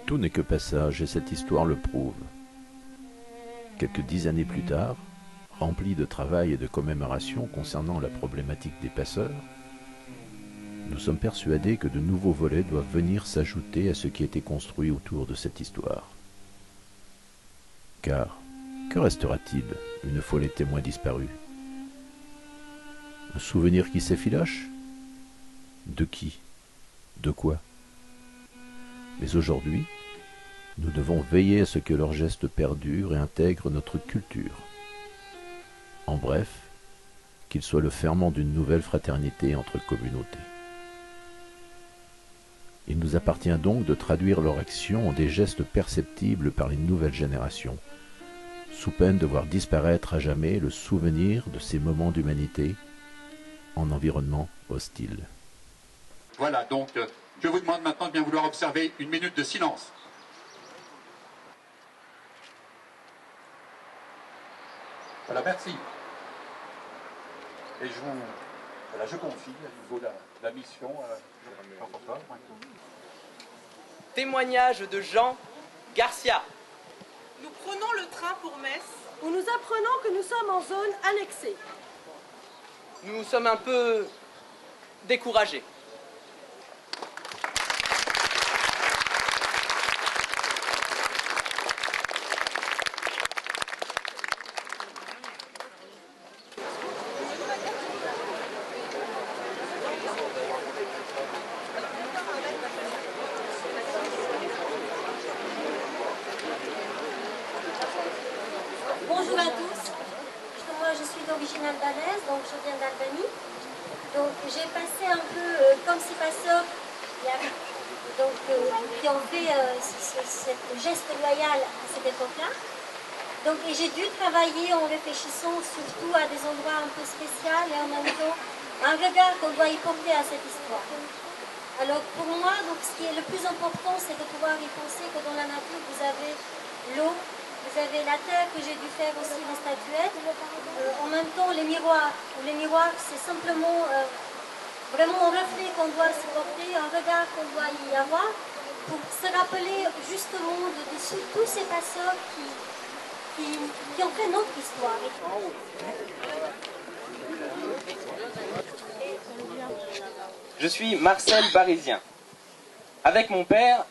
Tout n'est que passage et cette histoire le prouve. Quelques 10 années plus tard, rempli de travail et de commémoration concernant la problématique des passeurs, nous sommes persuadés que de nouveaux volets doivent venir s'ajouter à ce qui a été construit autour de cette histoire. Car, que restera-t-il une fois les témoins disparus? Un souvenir qui s'effiloche? De qui? De quoi? Mais aujourd'hui, nous devons veiller à ce que leurs gestes perdurent et intègrent notre culture. En bref, qu'ils soient le ferment d'une nouvelle fraternité entre communautés. Il nous appartient donc de traduire leur action en des gestes perceptibles par les nouvelles générations, sous peine de voir disparaître à jamais le souvenir de ces moments d'humanité en environnement hostile. Voilà, donc je vous demande maintenant de bien vouloir observer une minute de silence. Voilà, merci. Et je confie à nouveau la mission à Jean-François. Témoignage de Jean Garcia. Nous prenons le train pour Metz, où nous apprenons que nous sommes en zone annexée. Nous sommes un peu découragés. Bonjour à tous, moi je suis d'origine albanaise, donc je viens d'Albanie. Donc j'ai passé un peu comme ces passeurs qui ont fait ce geste loyal à cette époque-là. Donc j'ai dû travailler en réfléchissant surtout à des endroits un peu spéciaux et en même temps un regard qu'on doit y porter à cette histoire. Alors pour moi, donc, ce qui est le plus important, c'est de pouvoir y penser que dans la nature, vous avez l'eau, vous avez la terre que j'ai dû faire aussi des statuettes. En même temps, les miroirs. Les miroirs, c'est simplement vraiment un reflet qu'on doit se porter, un regard qu'on doit y avoir pour se rappeler justement de tous ces passeurs qui ont fait notre histoire. Je suis Marcel Barisien. Avec mon père,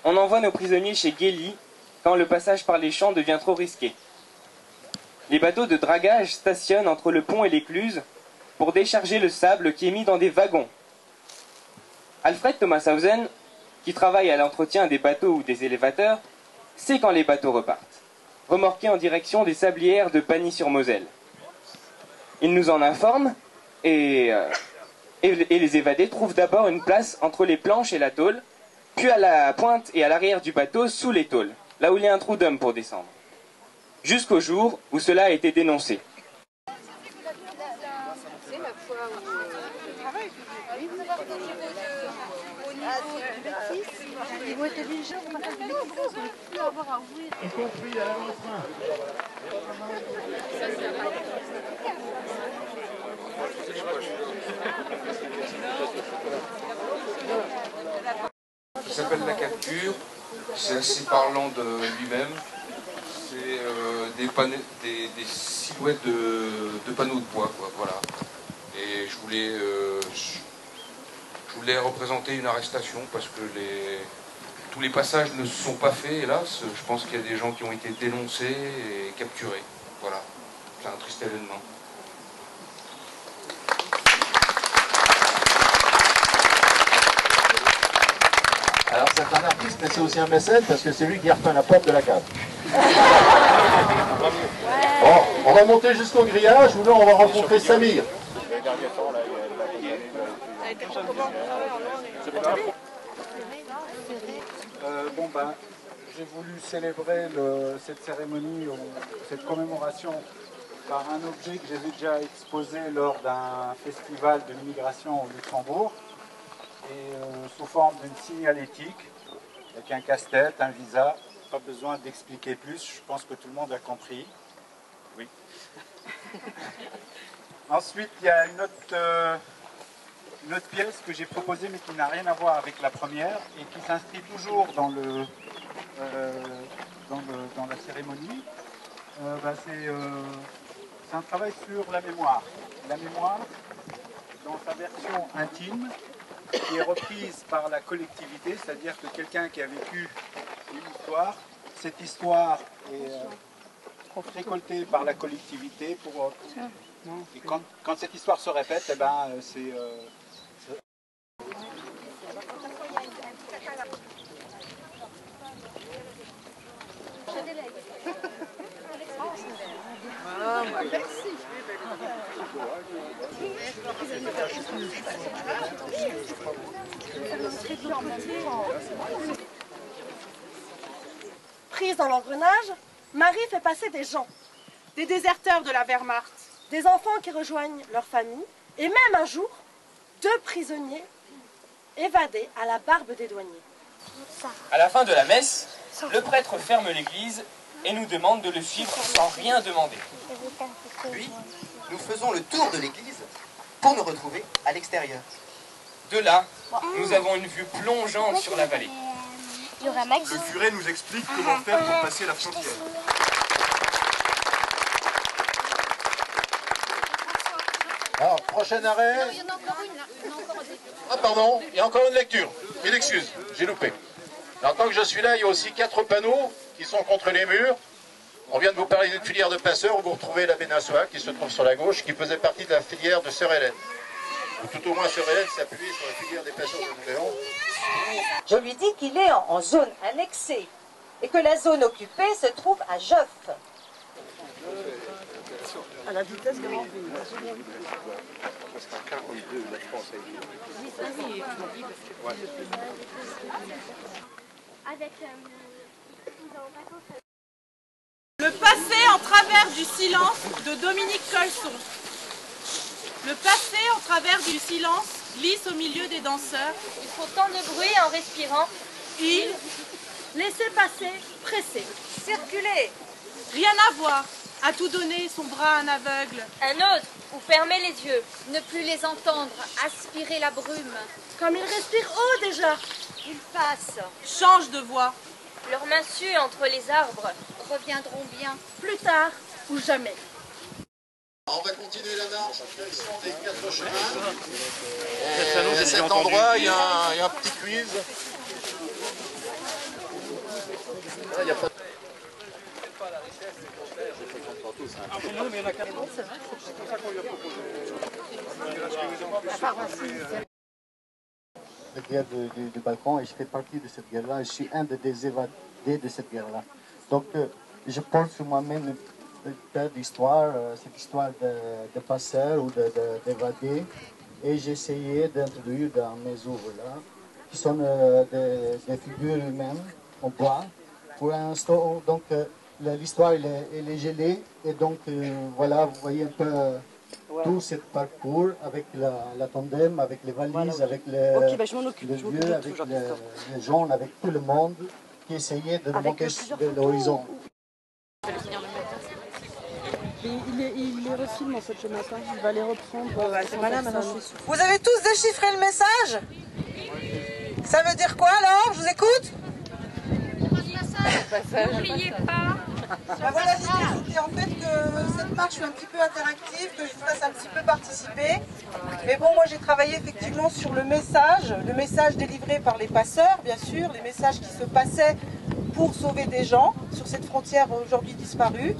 on envoie nos prisonniers chez Guély quand le passage par les champs devient trop risqué. Les bateaux de dragage stationnent entre le pont et l'écluse pour décharger le sable qui est mis dans des wagons. Alfred Thomashausen, qui travaille à l'entretien des bateaux ou des élévateurs, sait quand les bateaux repartent, remorqués en direction des sablières de Pagny-sur-Moselle. Il nous en informe et les évadés trouvent d'abord une place entre les planches et la tôle, puis à la pointe et à l'arrière du bateau sous les tôles, là où il y a un trou d'homme pour descendre. Jusqu'au jour où cela a été dénoncé. Y compris à l'avant-train. Qui s'appelle La Capture. C'est assez parlant de lui-même. C'est des silhouettes de panneaux de bois, quoi, voilà. Et je voulais représenter une arrestation parce que tous les passages ne se sont pas faits, hélas. Je pense qu'il y a des gens qui ont été dénoncés et capturés. Voilà, c'est un triste événement. Alors c'est un artiste, mais c'est aussi un mécène parce que c'est lui qui a repeint la porte de la cave. Bon, on va monter jusqu'au grillage où là on va rencontrer Samir. J'ai voulu célébrer cette cérémonie, cette commémoration par un objet que j'avais déjà exposé lors d'un festival de l'immigration au Luxembourg, et sous forme d'une signalétique, avec un casse-tête, un visa. Pas besoin d'expliquer plus, je pense que tout le monde a compris. Oui. Ensuite, il y a une une autre pièce que j'ai proposée mais qui n'a rien à voir avec la première et qui s'inscrit toujours dans la cérémonie. C'est un travail sur la mémoire. La mémoire, dans sa version intime, qui est reprise par la collectivité, c'est-à-dire que quelqu'un qui a vécu une histoire, cette histoire est récoltée par la collectivité pour... Et quand cette histoire se répète, eh ben, c'est... Merci. Prise dans l'engrenage, Marie fait passer des gens, Des déserteurs de la Wehrmacht. des enfants qui rejoignent leur famille, et même un jour, 2 prisonniers évadés à la barbe des douaniers. À la fin de la messe, le prêtre ferme l'église et nous demande de le suivre sans rien demander. Puis, nous faisons le tour de l'église pour nous retrouver à l'extérieur. De là, nous avons une vue plongeante sur la vallée. Le curé nous explique comment faire pour passer la frontière. Alors, prochain arrêt. Ah pardon, il y a encore une lecture. Mille excuses, j'ai loupé. En tant que je suis là, il y a aussi 4 panneaux qui sont contre les murs. On vient de vous parler d'une filière de passeurs où vous retrouvez l'abbé Nassois qui se trouve sur la gauche, qui faisait partie de la filière de Sœur Hélène. Ou tout au moins Sœur Hélène s'appuyait sur la filière des passeurs de Nouvéon. Je lui dis qu'il est en zone annexée et que la zone occupée se trouve à Joff. À la vitesse grand V. Le passé en travers du silence de Dominique Colson. Le passé en travers du silence glisse au milieu des danseurs. Ils font tant de bruit en respirant. Il, Laissez passer, pressez. Circuler. rien à voir, à tout donner son bras à un aveugle. Un autre, ou fermer les yeux. Ne plus les entendre, aspirer la brume. Comme ils respirent haut déjà. Ils passent. Change de voix. Leurs mains suent entre les arbres. Reviendront bien. Plus tard ou jamais. On va continuer la marche en direction des 4 chemins. Et à cet endroit, il y a un petit quiz. Là, il n'y a pas... La guerre du Balkan et je fais partie de cette guerre-là. Je suis un des évadés de cette guerre-là. Donc je porte sur moi-même une paire d'histoires, cette histoire de passeurs ou d'évadés. Et j'ai essayé d'introduire dans mes œuvres-là, qui sont des figures humaines en bois. Pour l'instant, donc l'histoire elle est gelée et donc voilà, vous voyez un peu tout ce parcours avec la tandem, avec les valises, avec les vieux, avec les jeunes, avec tout le monde qui essayait de monter de l'horizon. Il les refilme en fait le matin, il va les reprendre. C'est malin maintenant. Vous avez tous déchiffré le message? Ça veut dire quoi alors? Je vous écoute? N'oubliez pas. Ben voilà, l'idée c'était en fait que cette marche soit un petit peu interactive, que je vous fasse un petit peu participer. Mais bon, moi j'ai travaillé effectivement sur le message délivré par les passeurs, bien sûr, les messages qui se passaient pour sauver des gens sur cette frontière aujourd'hui disparue.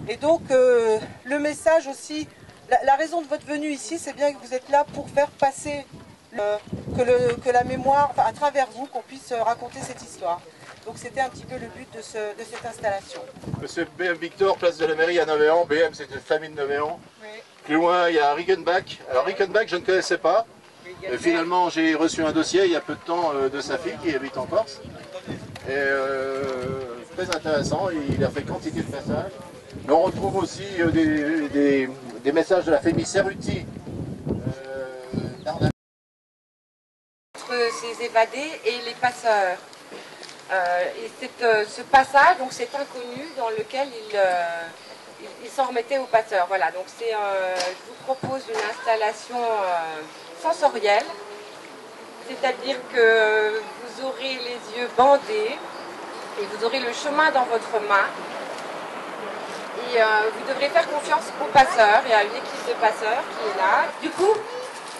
Et donc le message aussi, la raison de votre venue ici, c'est bien que vous êtes là pour faire passer que la mémoire, enfin, à travers vous, qu'on puisse raconter cette histoire. Donc c'était un petit peu le but de cette installation. Monsieur BM Victor, place de la mairie à Nouvéon. BM, c'est une famille de Nouvéon. Oui. Plus loin, il y a Rickenbach. Alors Rickenbach, je ne connaissais pas. Finalement, j'ai reçu un dossier il y a peu de temps de sa fille qui habite en Corse. Et très intéressant, il a fait quantité de passages. Mais on retrouve aussi des messages de la famille Cerruti. Entre ces évadés et les passeurs. Et ce passage, donc c'est inconnu dans lequel il s'en remettait aux passeurs. Voilà, donc je vous propose une installation sensorielle, c'est-à-dire que vous aurez les yeux bandés et vous aurez le chemin dans votre main. Et vous devrez faire confiance aux passeurs et à une équipe de passeurs qui est là. Du coup,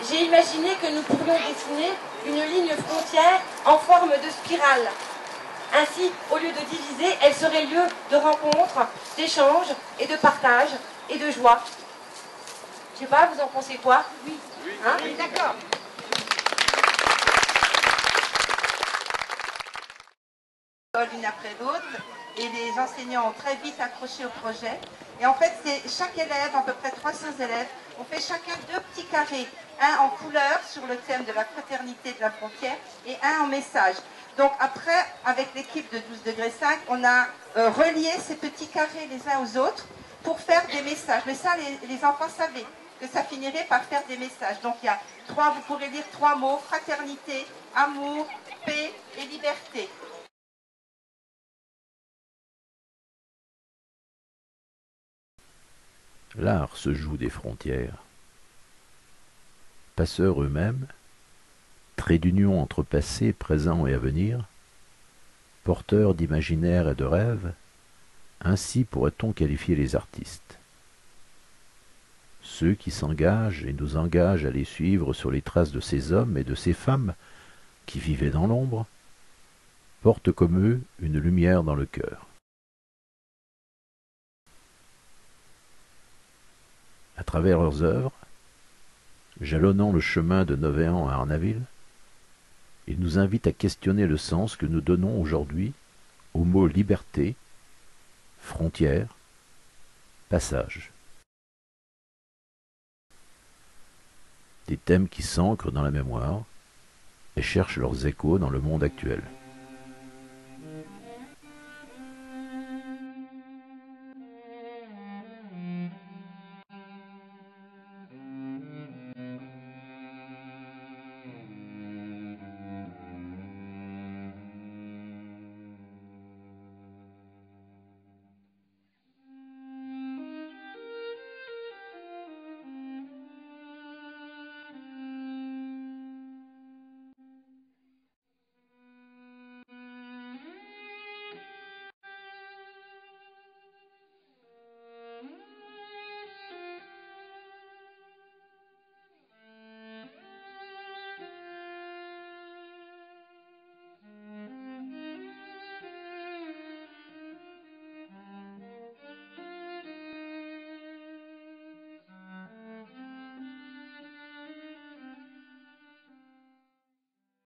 j'ai imaginé que nous pourrions dessiner une ligne frontière en forme de spirale. Ainsi, au lieu de diviser, elle serait lieu de rencontre, d'échange et de partage et de joie. Je sais pas, vous en pensez quoi? Oui. Hein? Oui, d'accord. L'une après l'autre, et les enseignants ont très vite accroché au projet. Et en fait, c'est chaque élève, à peu près 300 élèves, on fait chacun 2 petits carrés, un en couleur sur le thème de la fraternité de la frontière et un en message. Donc après, avec l'équipe de 12°5, on a relié ces petits carrés les uns aux autres pour faire des messages. Mais ça, les enfants savaient que ça finirait par faire des messages. Donc il y a vous pourrez lire 3 mots: fraternité, amour, paix et liberté. L'art se joue des frontières. Passeurs eux-mêmes, traits d'union entre passé, présent et avenir, porteurs d'imaginaire et de rêves, ainsi pourrait-on qualifier les artistes. Ceux qui s'engagent et nous engagent à les suivre sur les traces de ces hommes et de ces femmes qui vivaient dans l'ombre, portent comme eux une lumière dans le cœur. À travers leurs œuvres, jalonnant le chemin de Novéan à Arnaville, ils nous invitent à questionner le sens que nous donnons aujourd'hui aux mots liberté, frontière, passage. Des thèmes qui s'ancrent dans la mémoire et cherchent leurs échos dans le monde actuel.